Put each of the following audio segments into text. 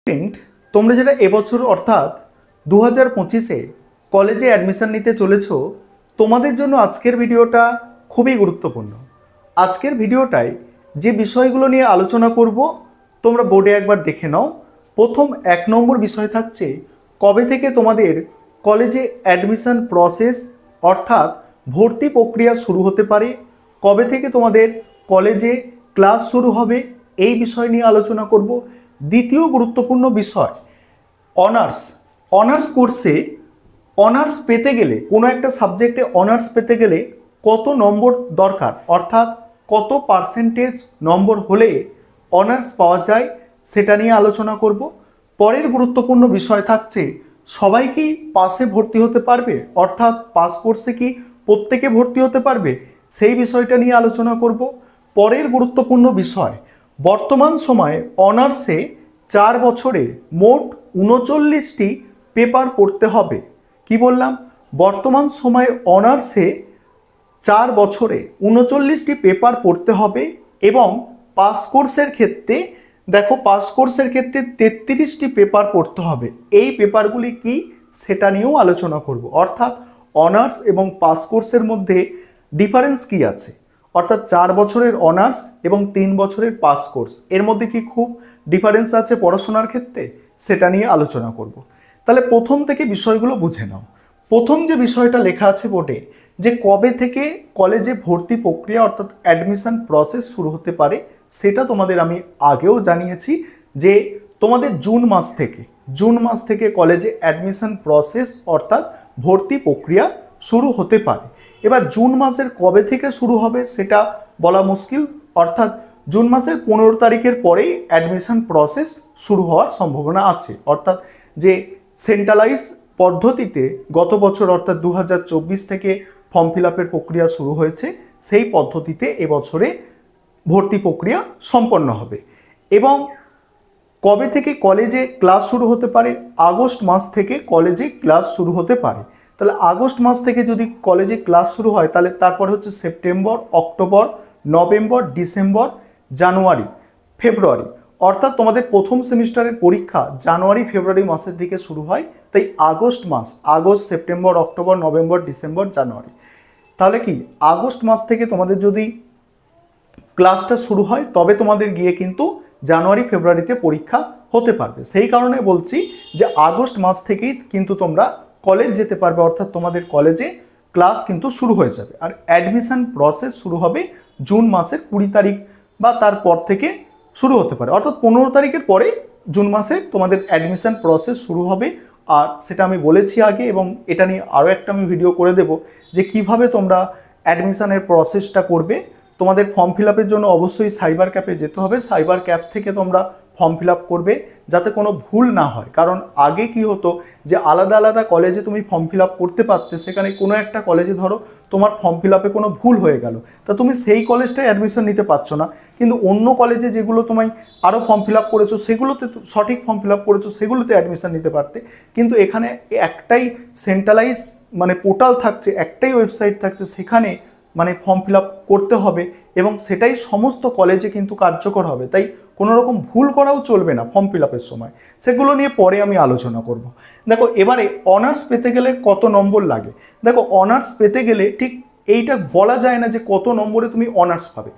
Student, তোমরা যারা এবছর অর্থাৎ 2025-এ কলেজে অ্যাডমিশন নিতে চলেছো, তোমাদের জন্য আজকের ভিডিওটা খুবই গুরুত্বপূর্ণ। আজকের ভিডিওটায় যে বিষয়গুলো নিয়ে আলোচনা করব তোমরা বোর্ডে একবার দেখে নাও। প্রথম 1 নম্বর বিষয় থাকছে কবে থেকে তোমাদের কলেজে অ্যাডমিশন প্রসেস অর্থাৎ ভর্তি প্রক্রিয়া শুরু হতে পারে, কবে থেকে তোমাদের কলেজে ক্লাস শুরু হবে, এই বিষয় নিয়ে আলোচনা করব। দ্বিতীয় গুরুত্বপূর্ণ বিষয় অনার্স কোর্সে অনার্স পেতে গেলে, কোনো একটা সাবজেক্টে অনার্স পেতে গেলে কত নম্বর দরকার, অর্থাৎ কত পার্সেন্টেজ নম্বর হলে অনার্স পাওয়া যায়, সেটা নিয়ে আলোচনা করব। পরের গুরুত্বপূর্ণ বিষয় থাকছে সবাই কি পাসে ভর্তি হতে পারবে, অর্থাৎ পাস কোর্সে কি প্রত্যেকে ভর্তি হতে পারবে, সেই বিষয়টা নিয়ে আলোচনা করব। পরের গুরুত্বপূর্ণ বিষয় বর্তমান সময়ে অনার্সে 4 বছরে মোট 39টি পেপার পড়তে হবে। কি বললাম? বর্তমান সময়ে অনার্সে 4 বছরে 39টি পেপার পড়তে হবে এবং পাস কোর্সের ক্ষেত্রে দেখো, পাস কোর্সের ক্ষেত্রে 33টি পেপার পড়তে হবে। এই পেপারগুলি কি সেটা নিয়েও আলোচনা করব, অর্থাৎ অনার্স এবং পাস কোর্সের মধ্যে ডিফারেন্স কি আছে, অর্থাৎ 4 বছরের অনার্স এবং 3 বছরের পাস কোর্স, এর মধ্যে কি খুব ডিফারেন্স আছে পড়াশোনার ক্ষেত্রে, সেটা নিয়ে আলোচনা করব। তাহলে প্রথম থেকে বিষয়গুলো বুঝে নাও। প্রথম যে বিষয়টা লেখা আছে বোর্ডে, যে কবে থেকে কলেজে ভর্তি প্রক্রিয়া অর্থাৎ অ্যাডমিশন প্রসেস শুরু হতে পারে, সেটা তোমাদের আমি আগেও জানিয়েছি যে তোমাদের জুন মাস থেকে কলেজে অ্যাডমিশন প্রসেস অর্থাৎ ভর্তি প্রক্রিয়া শুরু হতে পারে। এবার জুন মাসের কবে থেকে শুরু হবে সেটা বলা মুশকিল, অর্থাৎ জুন মাসের 15 তারিখের পরেই অ্যাডমিশন প্রসেস শুরু হওয়ার সম্ভাবনা আছে। অর্থাৎ যে সেন্ট্রালাইজ পদ্ধতিতে গত বছর অর্থাৎ 2024 থেকে ফর্ম ফিল আপের প্রক্রিয়া শুরু হয়েছে, সেই পদ্ধতিতে এবছরে ভর্তি প্রক্রিয়া সম্পন্ন হবে। এবং কবে থেকে কলেজে ক্লাস শুরু হতে পারে? আগস্ট মাস থেকে কলেজে ক্লাস শুরু হতে পারে। তাহলে আগস্ট মাস থেকে যদি কলেজে ক্লাস শুরু হয়, তাহলে তারপর হচ্ছে সেপ্টেম্বর, অক্টোবর, নভেম্বর, ডিসেম্বর, জানুয়ারি, ফেব্রুয়ারি, অর্থাৎ তোমাদের প্রথম সেমিস্টারের পরীক্ষা জানুয়ারি ফেব্রুয়ারি মাসের দিকে শুরু হয়। তাই August, September, October, November, December, January, তাহলে কি আগস্ট মাস থেকে তোমাদের যদি ক্লাসটা শুরু হয় তবে তোমাদের গিয়ে কিন্তু জানুয়ারি ফেব্রুয়ারিতে পরীক্ষা হতে পারবে। সেই কারণে বলছি যে আগস্ট মাস থেকেই কিন্তু তোমরা কলেজ যেতে পারবে, অর্থাৎ তোমাদের কলেজে ক্লাস কিন্তু শুরু হয়ে যাবে। আর অ্যাডমিশন প্রসেস শুরু হবে জুন মাসের 20 তারিখ বা তারপর থেকে শুরু হতে পারে, অর্থাৎ 15 তারিখের পরে জুন মাসে তোমাদের অ্যাডমিশন প্রসেস শুরু হবে। আর সেটা আমি বলেছি আগে, এবং এটা নিয়ে আরও একটা আমি ভিডিও করে দেব যে কিভাবে তোমরা অ্যাডমিশনের প্রসেসটা করবে। তোমাদের ফর্ম ফিল আপের জন্য অবশ্যই সাইবার ক্যাফে যেতে হবে, সাইবার ক্যাফ থেকে তোমরা ফর্ম ফিল আপ করবে যাতে কোনো ভুল না হয়। কারণ আগে কি হতো যে আলাদা আলাদা কলেজে তুমি ফর্ম ফিল আপ করতে পারতে, সেখানে কোনো একটা কলেজে ধরো তোমার ফর্ম ফিল আপে কোনো ভুল হয়ে গেল, তা তুমি সেই কলেজটায় অ্যাডমিশন নিতে পারছো না, কিন্তু অন্য কলেজে যেগুলো তুমি আরও ফর্ম ফিল আপ করেছো সেগুলোতে সঠিক ফর্ম ফিল আপ করেছো সেগুলোতে অ্যাডমিশন নিতে পারতে। কিন্তু এখানে একটাই সেন্ট্রালাইজ পোর্টাল থাকছে, একটাই ওয়েবসাইট থাকছে, সেখানে ফর্ম ফিল আপ করতে হবে এবং সেটাই সমস্ত কলেজে কিন্তু কার্যকর হবে। তাই কোনো রকম ভুল করাও চলবে না ফর্ম ফিল আপের সময়, সেগুলো নিয়ে পরে আমি আলোচনা করব। দেখো, এবারে অনার্স পেতে গেলে কত নম্বর লাগে। দেখো, অনার্স পেতে গেলে ঠিক এইটা বলা যায় না যে কত নম্বরে তুমি অনার্স পাবে।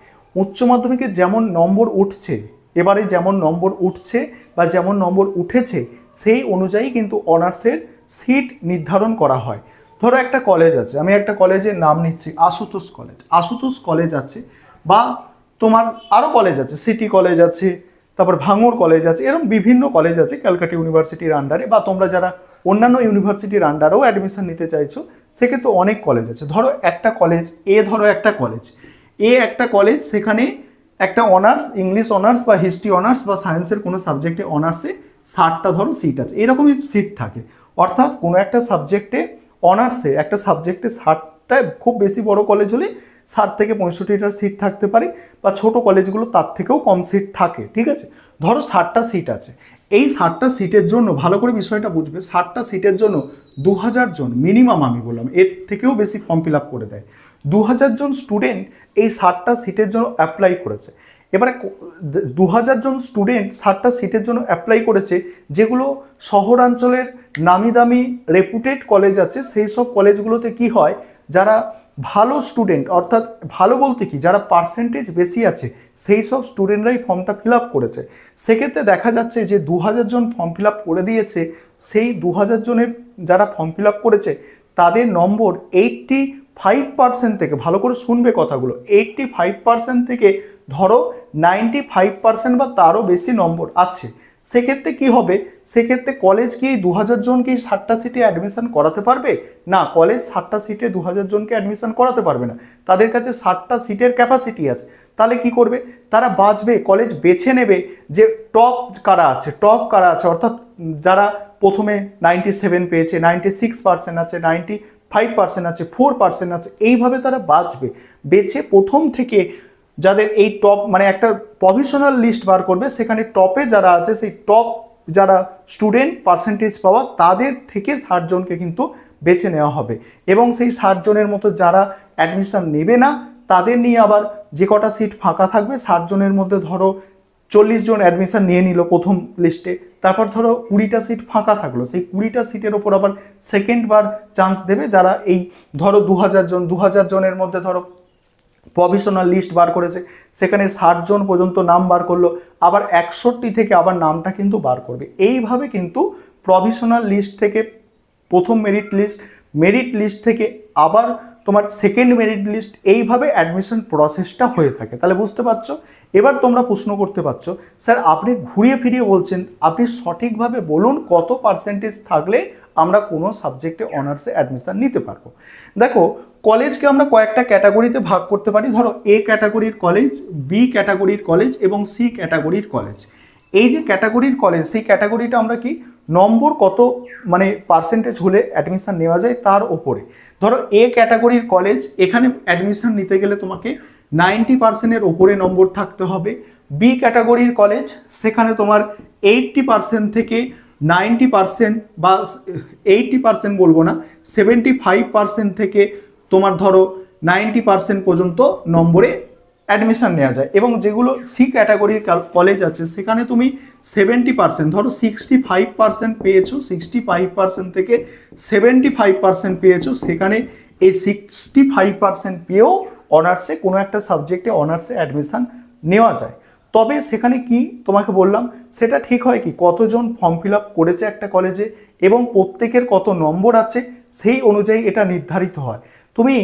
উচ্চ মাধ্যমিকে যেমন নম্বর উঠছে, এবারে যেমন নম্বর উঠছে বা যেমন নম্বর উঠেছে, সেই অনুযায়ী কিন্তু অনার্সের সিট নির্ধারণ করা হয়। ধরো একটা কলেজ আছে, আমি একটা কলেজের নাম নিচ্ছি, আশুতোষ কলেজ আছে, বা তোমার আরও কলেজ আছে, সিটি কলেজ আছে, তারপর ভাঙড় কলেজ আছে, এরকম বিভিন্ন কলেজ আছে ক্যালকাটা ইউনিভার্সিটির আন্ডারে, বা তোমরা যারা অন্যান্য ইউনিভার্সিটির আন্ডারেও অ্যাডমিশন নিতে চাইছো সেক্ষেত্রে অনেক কলেজ আছে। ধরো একটা কলেজ একটা কলেজ, সেখানে একটা অনার্স, ইংলিশ অনার্স বা হিস্ট্রি অনার্স বা সায়েন্সের কোনো সাবজেক্টে অনার্সে 60টা ধরো সিট আছে, এরকমই সিট থাকে। অর্থাৎ কোনো একটা সাবজেক্টে অনার্সে একটা সাবজেক্টে 60টা, খুব বেশি বড় কলেজ হলে 60 থেকে 65টা সিট থাকতে পারে, বা ছোট কলেজগুলো তার থেকেও কম সিট থাকে। ঠিক আছে, ধরো 60টা সিট আছে। এই 60টা সিটের জন্য ভালো করে বিষয়টা বুঝবে, 60টা সিটের জন্য 2000 জন মিনিমাম, আমি বললাম এর থেকেও বেশি ফর্ম ফিল আপ করে দেয়। 2000 জন স্টুডেন্ট এই 60টা সিটের জন্য অ্যাপ্লাই করেছে। এবারে 2000 জন স্টুডেন্ট 60টা সিটের জন্য অ্যাপ্লাই করেছে, যেগুলো শহরাঞ্চলের নামি দামি রেপুটেড কলেজ আছে। সেই সব কলেজগুলোতে কি হয়, যারা ভালো স্টুডেন্ট, অর্থাৎ ভালো বলতে কি, যারা পার্সেন্টেজ বেশি আছে সেই সব স্টুডেন্টরাই ফর্মটা ফিল আপ করেছে। সেক্ষেত্রে দেখা যাচ্ছে যে 2000 জন ফর্ম ফিল আপ করে দিয়েছে, সেই 2000 জনের যারা ফর্ম ফিল আপ করেছে তাদের নম্বর 85% থেকে, ভালো করে শুনবে কথাগুলো, 85% থেকে ধরো 95% বা তারও বেশি নম্বর আছে। সেক্ষেত্রে কি হবে, সেক্ষেত্রে কলেজ কি 2000 জনকে 60টা সিটে অ্যাডমিশন করাতে পারবে না? কলেজ 60টা সিটে 2000 জনকে অ্যাডমিশন করাতে পারবে না, তাদের কাছে 60টা সিটের ক্যাপাসিটি আছে। তাহলে কি করবে, তারা বাঁচবে, কলেজ বেছে নেবে যে টপ কারা আছে, অর্থাৎ যারা প্রথমে 97 পেয়েছে, 96% আছে, 95% আছে, 4% আছে, এইভাবে তারা বাঁচবে। বেছে প্রথম থেকে যাদের এই টপ, মানে একটা প্রভিশনাল লিস্ট বার করবে, সেখানে টপে যারা আছে, সেই টপ যারা স্টুডেন্ট পার্সেন্টেজ পাওয়া, তাদের থেকে 60 জনকে কিন্তু বেছে নেওয়া হবে। এবং সেই 60 জনের মতো যারা অ্যাডমিশন নেবে না, তাদের নিয়ে আবার যে কটা সিট ফাঁকা থাকবে, 60 জনের মধ্যে ধরো 40 জন অ্যাডমিশন নিয়ে নিল প্রথম লিস্টে, তারপর ধরো 20টা সিট ফাঁকা থাকলো, সেই 20টা সিটের ওপর আবার সেকেন্ড বার চান্স দেবে যারা এই ধরো 2000 জনের মধ্যে ধরো প্রভিশনাল লিস্ট বার করেছে, সেখানে 60 জন পর্যন্ত নাম বার করলো, আবার 61 থেকে আবার নামটা কিন্তু বার করবে। এইভাবে কিন্তু প্রভিশনাল লিস্ট থেকে প্রথম মেরিট লিস্ট থেকে আবার তোমার সেকেন্ড মেরিট লিস্ট, এইভাবে অ্যাডমিশন প্রসেসটা হয়ে থাকে। তাহলে বুঝতে পারছো? এবার তোমরা প্রশ্ন করতে পারছো, স্যার আপনি ঘুরিয়ে ফিরিয়ে বলছেন, আপনি সঠিকভাবে বলুন কত পার্সেন্টেজ থাকলে আমরা কোনো সাবজেক্টে অনার্সে অ্যাডমিশন নিতে পারবো। দেখো, কলেজকে আমরা কয়েকটা ক্যাটাগরিতে ভাগ করতে পারি। ধরো এ ক্যাটাগরির কলেজ, বি ক্যাটাগরির কলেজ এবং সি ক্যাটাগরির কলেজ। এই যে ক্যাটাগরির কলেজ, সেই ক্যাটাগরিটা আমরা কি নম্বর কত, মানে পার্সেন্টেজ হলে অ্যাডমিশন নেওয়া যায় তার ওপরে। ধরো এ ক্যাটাগরির কলেজ, এখানে অ্যাডমিশন নিতে গেলে তোমাকে 90%-এর ওপরে নম্বর থাকতে হবে। বি ক্যাটাগরির কলেজ, সেখানে তোমার 80% থেকে 90% বা 80% বলবো না, 75% থেকে তোমার ধরো 90% পর্যন্ত নম্বরে অ্যাডমিশন নেওয়া যায়। এবং যেগুলো সি ক্যাটাগরির কলেজ আছে, সেখানে তুমি 70%, ধরো 65% পেয়েছো, 65% থেকে 75% পেয়েছো, সেখানে এই 65% পেয়েও অনার্সে কোনো একটা সাবজেক্টে অনার্সে অ্যাডমিশন নেওয়া যায়। তবে সেখানে কি তোমাকে বললাম, সেটা ঠিক হয় কি, কতজন ফর্ম ফিল আপ করেছে একটা কলেজে এবং প্রত্যেকের কত নম্বর আছে, সেই অনুযায়ী এটা নির্ধারিত হয়। তুমি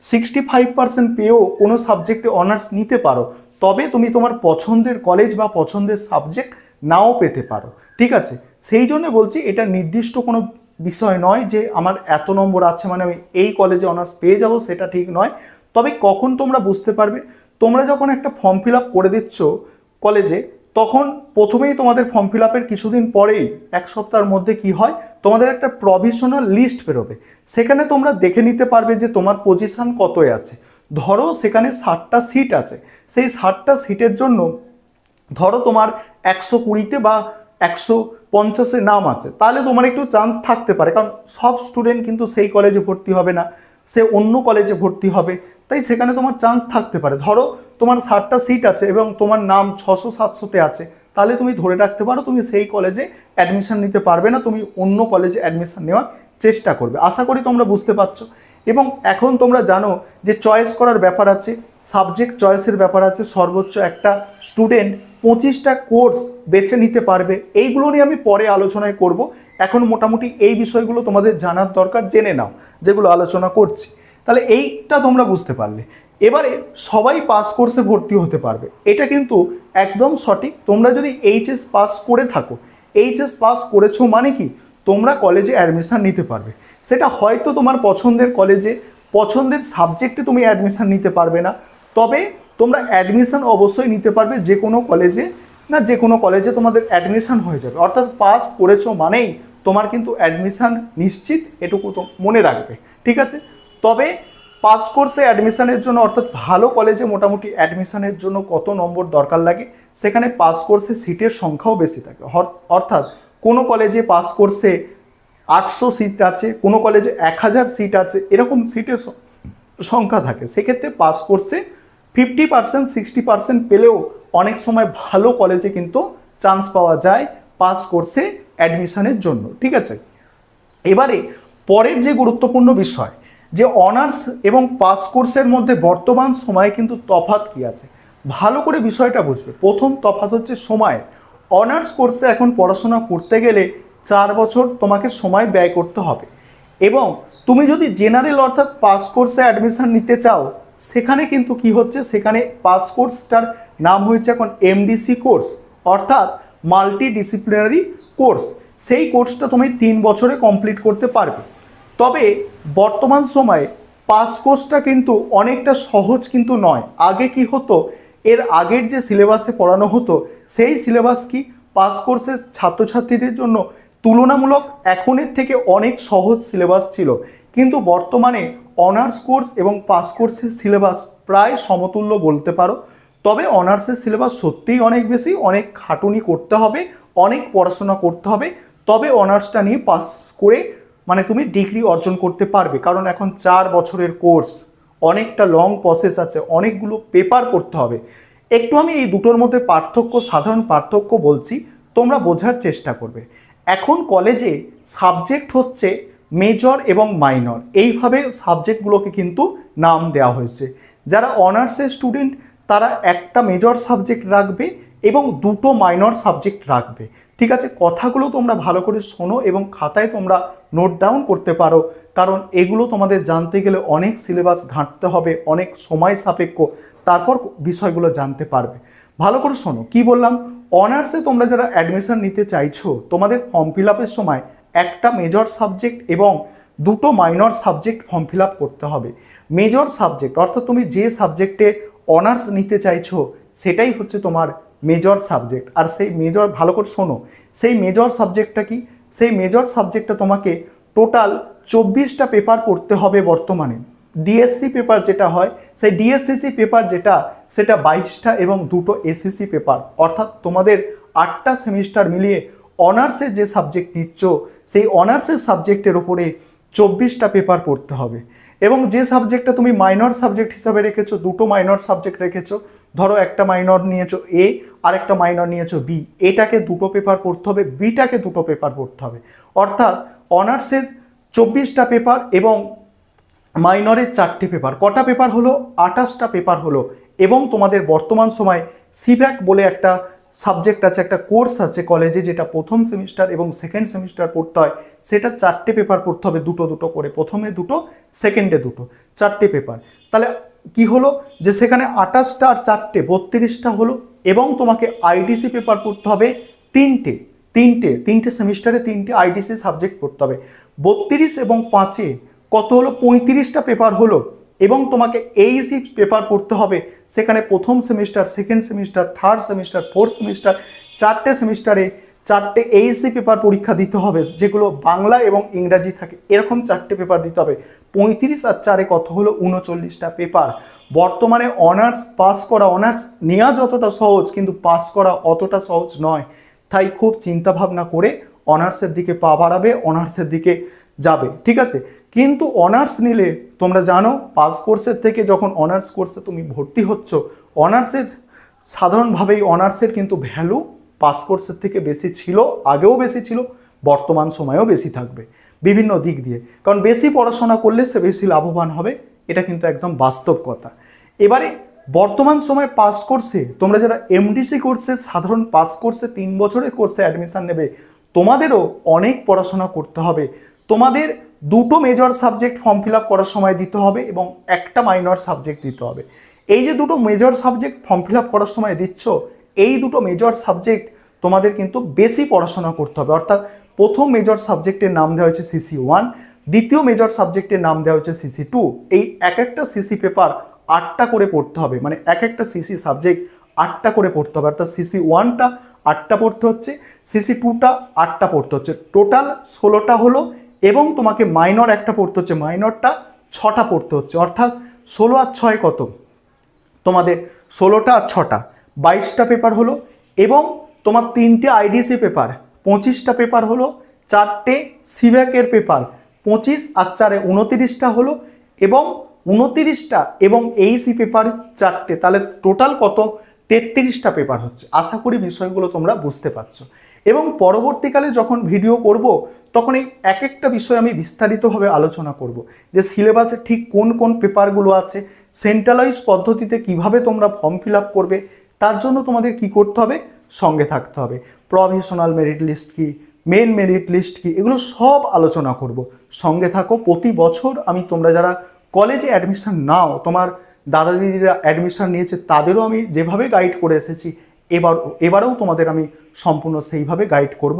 65% পেয়েও কোনো সাবজেক্টে অনার্স নিতে পারো, তবে তুমি তোমার পছন্দের কলেজ বা পছন্দের সাবজেক্ট নাও পেতে পারো। ঠিক আছে, সেই জন্য বলছি এটা নির্দিষ্ট কোনো বিষয় নয় যে আমার এত নম্বর আছে মানে আমি এই কলেজে অনার্স পেয়ে যাব, সেটা ঠিক নয়। তবে কখন তোমরা বুঝতে পারবে, তোমরা যখন একটা ফর্ম ফিল আপ করে দিচ্ছ কলেজে, তখন প্রথমেই তোমাদের ফর্ম ফিল আপের কিছুদিন পরেই, এক সপ্তাহের মধ্যে কি হয়, তোমাদের একটা প্রভিশনাল লিস্ট বেরোবে। সেখানে তোমরা দেখে নিতে পারবে যে তোমার পজিশন কতই আছে। ধরো সেখানে 60টা সিট আছে, সেই 60টা সিটের জন্য ধরো তোমার 120-তে বা 150-এ নাম আছে, তাহলে তোমার একটু চান্স থাকতে পারে, কারণ সব স্টুডেন্ট কিন্তু সেই কলেজে ভর্তি হবে না, সে অন্য কলেজে ভর্তি হবে, তাই সেখানে তোমার চান্স থাকতে পারে। ধরো তোমার 60টা সিট আছে এবং তোমার নাম 600-700-তে আছে, তাহলে তুমি ধরে রাখতে পারো তুমি সেই কলেজে অ্যাডমিশন নিতে পারবে না, তুমি অন্য কলেজে অ্যাডমিশন নেওয়ার চেষ্টা করবে। আশা করি তোমরা বুঝতে পারছো। এবং এখন তোমরা জানো যে চয়েস করার ব্যাপার আছে, সাবজেক্ট চয়েসের ব্যাপার আছে, সর্বোচ্চ একটা স্টুডেন্ট 25টা কোর্স বেছে নিতে পারবে। এইগুলো নিয়ে আমি পরে আলোচনায় করব, এখন মোটামুটি এই বিষয়গুলো তোমাদের জানার দরকার, জেনে নাও যেগুলো আলোচনা করছি। তাহলে এইটা তোমরা বুঝতে পারলে। এবারে সবাই পাস কোর্সে ভর্তি হতে পারবে, এটা কিন্তু একদম সঠিক। তোমরা যদি এইচএস পাস করে থাকো, এইচএস পাস করেছো মানে কি, তোমরা কলেজে অ্যাডমিশন নিতে পারবে। সেটা হয়তো তোমার পছন্দের কলেজে, পছন্দের সাবজেক্টে তুমি অ্যাডমিশন নিতে পারবে না, তবে তোমরা অ্যাডমিশন অবশ্যই নিতে পারবে যে কোনো কলেজে, না যে কোনো কলেজে তোমাদের অ্যাডমিশন হয়ে যাবে। অর্থাৎ পাস করেছো মানেই তোমার কিন্তু অ্যাডমিশন নিশ্চিত, এটুকু তো মনে রাখবে। ঠিক আছে, তবে পাস কোর্সে অ্যাডমিশনের জন্য, অর্থাৎ ভালো কলেজে মোটামুটি অ্যাডমিশনের জন্য কত নম্বর দরকার লাগে, সেখানে পাস কোর্সে সিটের সংখ্যাও বেশি থাকে। অর্থাৎ কোনো কলেজে পাস কোর্সে 800 সিট আছে, কোনো কলেজে 1000 সিট আছে, এরকম সিটের সংখ্যা থাকে। সেক্ষেত্রে পাস কোর্সে 50% 60% পেলেও অনেক সময় ভালো কলেজে কিন্তু চান্স পাওয়া যায় পাস কোর্সে অ্যাডমিশনের জন্য। ঠিক আছে, এবারে পরের যে গুরুত্বপূর্ণ বিষয় যে অনার্স এবং পাস কোর্সের মধ্যে বর্তমান সময়ে কিন্তু তফাৎ কি আছে, ভালো করে বিষয়টা বুঝবে। প্রথম তফাৎ হচ্ছে সময়। অনার্স কোর্সে এখন পড়াশোনা করতে গেলে 4 বছর তোমাকে সময় ব্যয় করতে হবে, এবং তুমি যদি জেনারেল অর্থাৎ পাস কোর্সে অ্যাডমিশন নিতে চাও সেখানে কিন্তু কি হচ্ছে, সেখানে পাস কোর্সটার নাম হয়েছে এখন এমডিসি কোর্স অর্থাৎ মাল্টি ডিসিপ্লিনারি কোর্স। সেই কোর্সটা তুমি 3 বছরে কমপ্লিট করতে পারবে। তবে বর্তমান সময়ে পাস কোর্সটা কিন্তু অনেকটা সহজ কিন্তু নয়। আগে কি হতো, এর আগের যে সিলেবাসে পড়ানো হতো সেই সিলেবাস কি পাস কোর্সের ছাত্রছাত্রীদের জন্য তুলনামূলক এখনের থেকে অনেক সহজ সিলেবাস ছিল, কিন্তু বর্তমানে অনার্স কোর্স এবং পাস কোর্সের সিলেবাস প্রায় সমতুল্য বলতে পারো। তবে অনার্সের সিলেবাস সত্যিই অনেক বেশি, অনেক খাটুনি করতে হবে, অনেক পড়াশোনা করতে হবে, তবে অনার্সটা নিয়ে পাস করে মানে তুমি ডিগ্রি অর্জন করতে পারবে। কারণ এখন 4 বছরের কোর্স, অনেকটা লং প্রসেস আছে, অনেকগুলো পেপার পড়তে হবে। একটু আমি এই দুটোর মধ্যে পার্থক্য, সাধারণ পার্থক্য বলছি, তোমরা বোঝার চেষ্টা করবে। এখন কলেজে সাবজেক্ট হচ্ছে মেজর এবং মাইনর, এইভাবে সাবজেক্টগুলোকে কিন্তু নাম দেওয়া হয়েছে। যারা অনার্সের স্টুডেন্ট তারা একটা মেজর সাবজেক্ট রাখবে এবং 2টো মাইনর সাবজেক্ট রাখবে। ঠিক আছে, কথাগুলো তোমরা ভালো করে শোনো এবং খাতায় তোমরা নোট ডাউন করতে পারো, কারণ এগুলো তোমাদের জানতে গেলে অনেক সিলেবাস ঘাঁটতে হবে, অনেক সময় সাপেক্ষ, তারপর বিষয়গুলো জানতে পারবে। ভালো করে শোনো কি বললাম। অনার্সে তোমরা যারা অ্যাডমিশন নিতে চাইছো তোমাদের ফর্ম ফিল আপের সময় একটা মেজর সাবজেক্ট এবং 2টো minor subject form fill up করতে হবে। মেজর সাবজেক্ট অর্থাৎ তুমি যে সাবজেক্টে অনার্স নিতে চাইছো সেটাই হচ্ছে তোমার মেজর সাবজেক্ট। আর সেই মেজর, ভালো করে শোনো, সেই মেজর সাবজেক্টটা কি, সেই মেজর সাবজেক্টটা তোমাকে টোটাল 24টা পেপার পড়তে হবে। বর্তমানে ডিএসসি পেপার যেটা হয়, সেই ডিএসসিসি পেপার যেটা, সেটা 22টা এবং 2টো এসিসি পেপার, অর্থাৎ তোমাদের 8টা সেমিস্টার মিলিয়ে অনার্সের যে সাবজেক্ট নিচ্ছ সেই অনার্সের সাবজেক্টের ওপরে 24টা পেপার পড়তে হবে। এবং যে সাবজেক্টটা তুমি মাইনর সাবজেক্ট হিসাবে রেখেছো, 2টো মাইনর সাবজেক্ট রেখেছো, ধরো একটা মাইনর নিয়েছো এ আর একটা মাইনর নিয়েছো বি, এটাকে 2টো পেপার পড়তে হবে, বিটাকে 2টো পেপার পড়তে হবে। অর্থাৎ অনার্সের 24টা পেপার এবং মাইনরের 4টে পেপার, কটা পেপার হলো, 28টা পেপার হলো। এবং তোমাদের বর্তমান সময় সিভ্যাক বলে একটা সাবজেক্ট আছে, একটা কোর্স আছে কলেজে, যেটা প্রথম সেমিস্টার এবং সেকেন্ড সেমিস্টার পড়তে হয়, সেটা 4টে পেপার পড়তে হবে, 2টো করে, প্রথমে 2টো, সেকেন্ডে 2টো, 4টে পেপার। তাহলে কি হলো যে সেখানে 28টা আর 4টে 32টা হলো। এবং তোমাকে আইডিসি পেপার পড়তে হবে তিনটে সেমিস্টারে 3টে আইডিসি সাবজেক্ট পড়তে হবে। 32 এবং 5-এ কত হলো, 35টা পেপার হলো। এবং তোমাকে এইসি পেপার পড়তে হবে, সেখানে প্রথম semester, second semester, third semester, fourth semester, 4টে সেমিস্টারে 4টে এইসি পেপার পরীক্ষা দিতে হবে, যেগুলো বাংলা এবং ইংরাজি থাকে, এরকম 4টে পেপার দিতে হবে। 35 আর 4-এ কত হলো, 39টা পেপার। বর্তমানে অনার্স পাস করা, অনার্স নেওয়া যতটা সহজ কিন্তু পাস করা অতটা সহজ নয়। তাই খুব চিন্তা ভাবনা করে অনার্সের দিকে পা বাড়াবে, অনার্সের দিকে যাবে। ঠিক আছে, কিন্তু অনার্স নিলে তোমরা জানো পাস কোর্সের থেকে যখন অনার্স কোর্সে তুমি ভর্তি হচ্ছ, অনার্সের সাধারণভাবেই অনার্সের কিন্তু ভ্যালু পাস কোর্সের থেকে বেশি ছিল, আগেও বেশি ছিল, বর্তমান সময়েও বেশি থাকবে বিভিন্ন দিক দিয়ে। কারণ বেশি পড়াশোনা করলে সে বেশি লাভবান হবে, এটা কিন্তু একদম বাস্তব কথা। এবারে বর্তমান সময় পাস কোর্সে তোমরা যারা এমডিসি কোর্সে, সাধারণ পাস কোর্সে 3 বছরের কোর্সে অ্যাডমিশন নেবে, তোমাদেরও অনেক পড়াশোনা করতে হবে। তোমাদের 2টো major subject form fill up করার সময় দিতে হবে এবং একটা মাইনর সাবজেক্ট দিতে হবে। এই যে 2টো major subject form fill up করার সময় দিচ্ছ, এই 2টো মেজর সাবজেক্ট তোমাদের কিন্তু বেশি পড়াশোনা করতে হবে। অর্থাৎ প্রথম মেজর সাবজেক্টের নাম দেওয়া হয়েছে CC1, দ্বিতীয় মেজর সাবজেক্টের নাম দেওয়া হচ্ছে CC2। এই এক একটা সিসি পেপার 8টা করে পড়তে হবে, মানে এক একটা সিসি সাবজেক্ট 8টা করে পড়তে হবে। অর্থাৎ CC1টা 8টা পড়তে হচ্ছে, CC2টা 8টা পড়তে হচ্ছে, টোটাল 16টা হলো। এবং তোমাকে মাইনর একটা পড়তে হচ্ছে, মাইনরটা 6টা পড়তে হচ্ছে। অর্থাৎ 16 আর 6 কত, তোমাদের 16টা আর 6টা 22টা পেপার হলো। এবং তোমার 3টে আইডিসি পেপার 25টা পেপার হলো, 4টে সিভ্যাকের পেপার 25 আর 4-এ 29টা হলো। এবং 29টা এবং এইসি পেপার 4টে, তাহলে টোটাল কত 33টা পেপার হচ্ছে। আশা করি বিষয়গুলো তোমরা বুঝতে পারছো। এবং পরবর্তীকালে যখন ভিডিও করব তখন এই এক একটা বিষয় আমি বিস্তারিতভাবে আলোচনা করব, যে সিলেবাসে ঠিক কোন কোন পেপারগুলো আছে, সেন্ট্রালাইজ পদ্ধতিতে কিভাবে তোমরা ফর্ম ফিল আপ করবে, তার জন্য তোমাদের কি করতে হবে, সঙ্গে থাকতে হবে। প্রভিশনাল মেরিট লিস্ট কি, মেন মেরিট লিস্ট কি, এগুলো সব আলোচনা করব, সঙ্গে থাকো। প্রতি বছর আমি তোমরা যারা কলেজে অ্যাডমিশন নাও, তোমার দাদা দিদিরা অ্যাডমিশন নিয়েছে, তাদেরও আমি যেভাবে গাইড করে এসেছি এবারেও তোমাদের আমি সম্পূর্ণ সেইভাবে গাইড করব।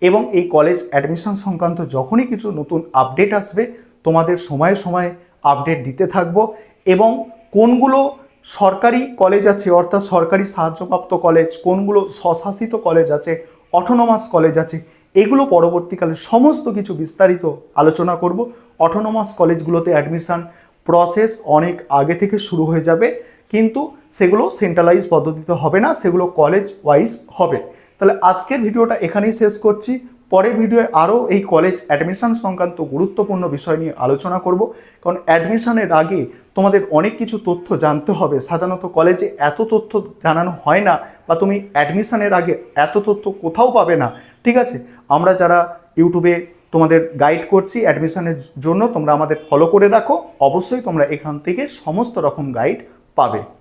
এবং এই কলেজ অ্যাডমিশন সংক্রান্ত যখনই কিছু নতুন আপডেট আসবে তোমাদের সময়ে সময়ে আপডেট দিতে থাকবো। এবং কোনগুলো সরকারি কলেজ আছে অর্থাৎ সরকারি সাহায্যপ্রাপ্ত কলেজ, কোনগুলো স্বশাসিত কলেজ আছে, অটোনমাস কলেজ আছে, এগুলো পরবর্তীকালে সমস্ত কিছু বিস্তারিত আলোচনা করব। অটোনমাস কলেজগুলোতে অ্যাডমিশন প্রসেস অনেক আগে থেকে শুরু হয়ে যাবে, কিন্তু সেগুলো সেন্ট্রালাইজ পদ্ধতিতে হবে না, সেগুলো কলেজ ওয়াইজ হবে। তাহলে আজকের ভিডিওটা এখানেই শেষ করছি। পরের ভিডিওয়ে আরও এই কলেজ অ্যাডমিশন সংক্রান্ত গুরুত্বপূর্ণ বিষয় নিয়ে আলোচনা করব, কারণ অ্যাডমিশনের আগে তোমাদের অনেক কিছু তথ্য জানতে হবে। সাধারণত কলেজে এত তথ্য জানানো হয় না, বা তুমি অ্যাডমিশনের আগে এত তথ্য কোথাও পাবে না। ঠিক আছে, আমরা যারা ইউটিউবে তোমাদের গাইড করছি অ্যাডমিশনের জন্য, তোমরা আমাদের ফলো করে রাখো, অবশ্যই তোমরা এখান থেকে সমস্ত রকম গাইড পাবে।